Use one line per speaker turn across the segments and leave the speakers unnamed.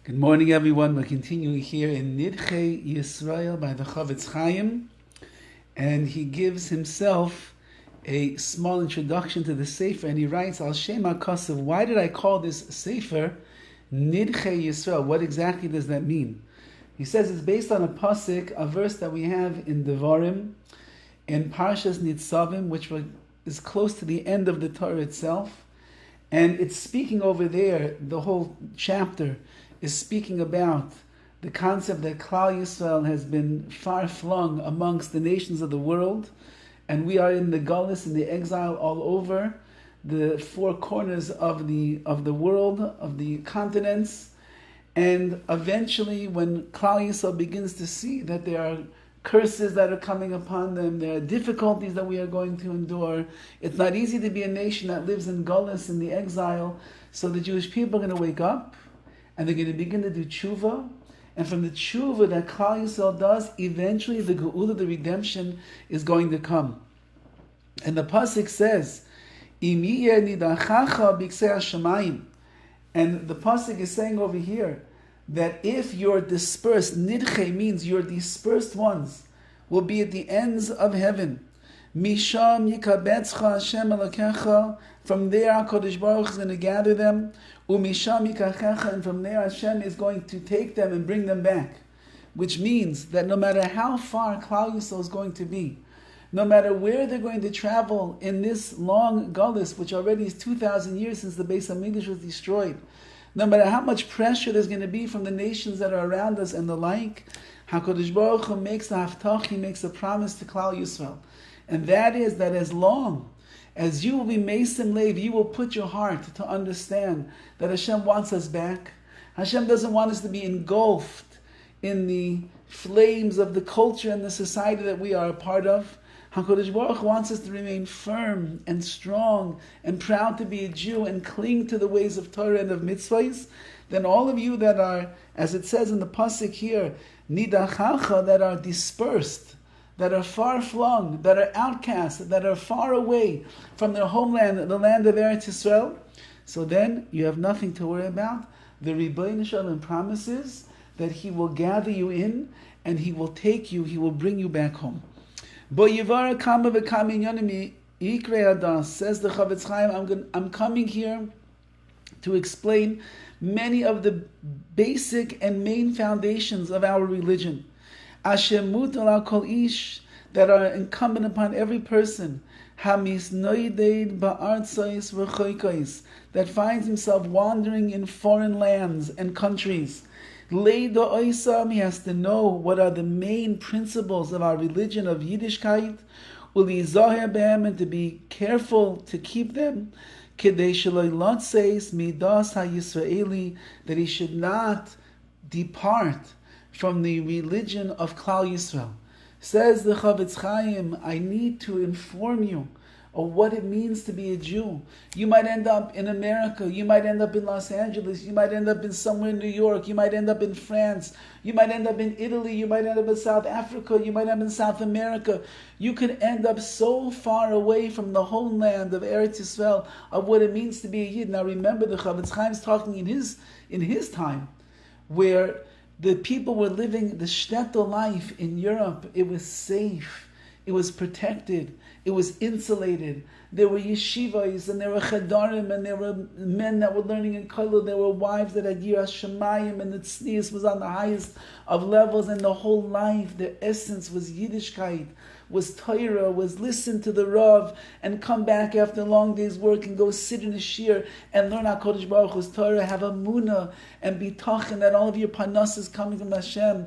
Good morning, everyone. We're continuing here in NIDCHEI YISRAEL by the Horowitz, and he gives himself a small introduction to the Sefer, and he writes, Al Shem HaKosav, why did I call this Sefer NIDCHEI YISRAEL? What exactly does that mean? He says it's based on a pasuk, a verse that we have in Devarim, in Parshas Nitzavim, which is close to the end of the Torah itself, and it's speaking over there, the whole chapter is speaking about the concept that Klal Yisrael has been far-flung amongst the nations of the world, and we are in the Galus, in the exile all over the four corners of the world, of the continents, and eventually when Klal Yisrael begins to see that there are curses that are coming upon them, there are difficulties that we are going to endure, it's not easy to be a nation that lives in Galus, in the exile, so the Jewish people are going to wake up, and they're going to begin to do tshuva. And from the tshuva that Klal Yisrael does, eventually the geula, the redemption, is going to come. And the pasuk says, Im yeh nidachacha b'ksei hashamayim. And the pasuk is saying over here that if you're dispersed, nidchei means your dispersed ones will be at the ends of heaven. Misham yikabetzcha Hashem Elokecha. From there, HaKadosh Baruch is going to gather them. Umisham yikachecha, and from there Hashem is going to take them and bring them back. Which means that no matter how far Klal Yisrael is going to be, no matter where they're going to travel in this long Galus, which already is 2,000 years since the Beis HaMikdash was destroyed, no matter how much pressure there's going to be from the nations that are around us and the like, HaKadosh Baruch Hu makes the haftach, he makes a promise to Klal Yisrael. And that is that as long as you will be Mesim Lev, you will put your heart to understand that Hashem wants us back. Hashem doesn't want us to be engulfed in the flames of the culture and the society that we are a part of. HaKadosh Baruch Hu wants us to remain firm and strong and proud to be a Jew and cling to the ways of Torah and of mitzvahs. Then all of you that are, as it says in the pasuk here, nidachacha, that are dispersed, that are far-flung, that are outcast, that are far away from their homeland, the land of Eretz Yisrael, so then you have nothing to worry about. The Ribbono Shel Olam promises that He will gather you in, and He will take you, He will bring you back home. Says the Horowitz, I'm coming here to explain many of the basic and main foundations of our religion, that are incumbent upon every person, that finds himself wandering in foreign lands and countries. He has to know what are the main principles of our religion of Yiddishkeit, and to be careful to keep them, that he should not depart from the religion of Klal Yisrael. Says the Horowitz, I need to inform you of what it means to be a Jew. You might end up in America, you might end up in Los Angeles, you might end up in somewhere in New York, you might end up in France, you might end up in Italy, you might end up in South Africa, you might end up in South America. You could end up so far away from the homeland of Eretz Yisrael, of what it means to be a Yid. Now remember, the Horowitz is talking in his time, where the people were living the shtetl life in Europe. It was safe. It was protected. It was insulated. There were yeshivas, and there were chadarim, and there were men that were learning in kollel. There were wives that had yiras shamayim, and the tznius was on the highest of levels, and the whole life, the essence was Yiddishkeit, was Torah, was listen to the Rav, and come back after a long day's work and go sit in a shir and learn HaKadosh Baruch Hu's Torah, have a munah, and be tachin that all of your panas is coming from Hashem.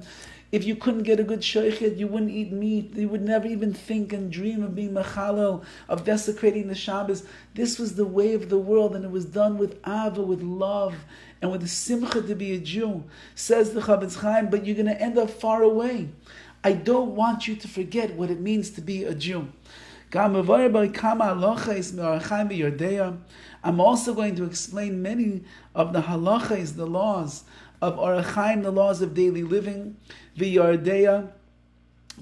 If you couldn't get a good shochet, you wouldn't eat meat. You would never even think and dream of being mechalel, of desecrating the Shabbos. This was the way of the world, and it was done with ava, with love, and with a simcha to be a Jew. Says the Horowitz, but you're going to end up far away. I don't want you to forget what it means to be a Jew. I'm also going to explain many of the halachas, the laws of Orach Chaim, the laws of daily living, the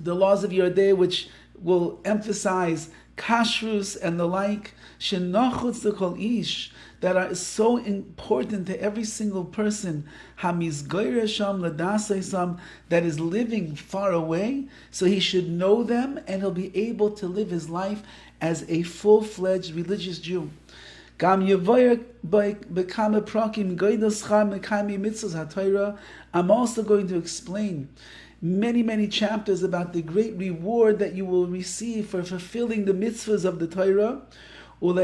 laws of Yardea, which will emphasize kashrus, and the like, shenachutz l'kol ish, that are so important to every single person, hamizgoyre sham ladasei sam, that is living far away, so he should know them, and he'll be able to live his life as a full-fledged religious Jew. Gam yevoyer bekame prakim goydos cham mekami mitzvos haTorah. I'm also going to explain many chapters about the great reward that you will receive for fulfilling the mitzvahs of the Torah, and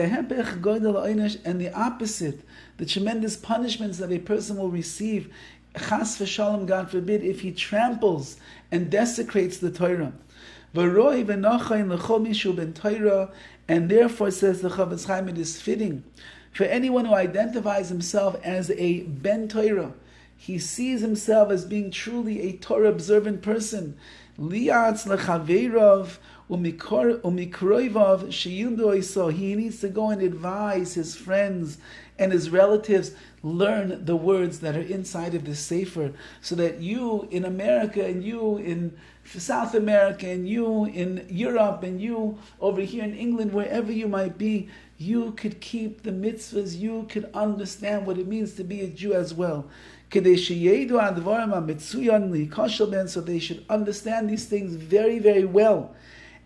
the opposite, the tremendous punishments that a person will receive, chas v'shalom, God forbid, if he tramples and desecrates the Torah. And therefore, says the Chofetz Chaim, it is fitting for anyone who identifies himself as a ben Torah, he sees himself as being truly a Torah observant person. Liatz lechaveirav umikroivav sheyildu, so he needs to go and advise his friends and his relatives, learn the words that are inside of this sefer, so that you in America, and you in South America, and you in Europe, and you over here in England, wherever you might be, you could keep the mitzvahs, you could understand what it means to be a Jew as well. So they should understand these things very well,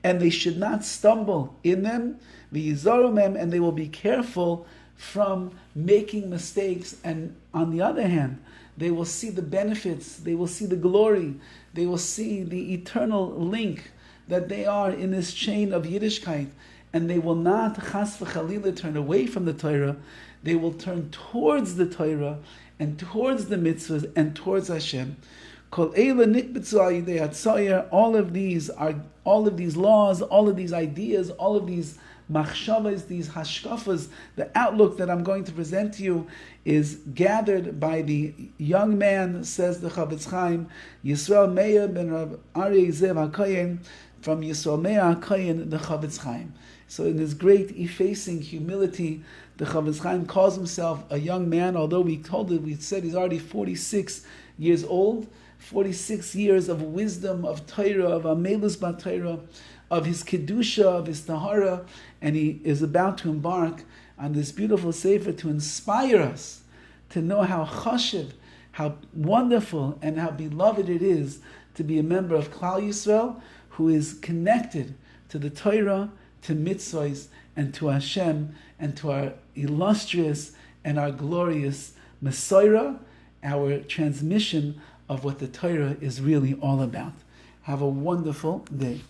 and they should not stumble in them, and they will be careful from making mistakes. And on the other hand, they will see the benefits, they will see the glory, they will see the eternal link that they are in this chain of Yiddishkeit, and they will not chas v'chalila turn away from the Torah. They will turn towards the Torah and towards the mitzvahs and towards Hashem. All of these laws, all of these ideas, all of these machshavas, these hashkafas, the outlook that I'm going to present to you is gathered by the young man, says the Chofetz Chaim, YISRAEL Meir ben Rab Aryeh Zev HaKohen, from YISRAEL Meir HaKohen, the Chofetz Chaim. So in his great effacing humility, the Chofetz Chaim calls himself a young man, although we said he's already 46 years old, 46 years of wisdom, of Torah, of Amelus B'Torah, of his Kedusha, of his Tahara, and he is about to embark on this beautiful sefer to inspire us to know how chashiv, how wonderful, and how beloved it is to be a member of Klal Yisrael, who is connected to the Torah, to mitzvahs, and to Hashem, and to our illustrious and our glorious Messiah, our transmission of what the Torah is really all about. Have a wonderful day.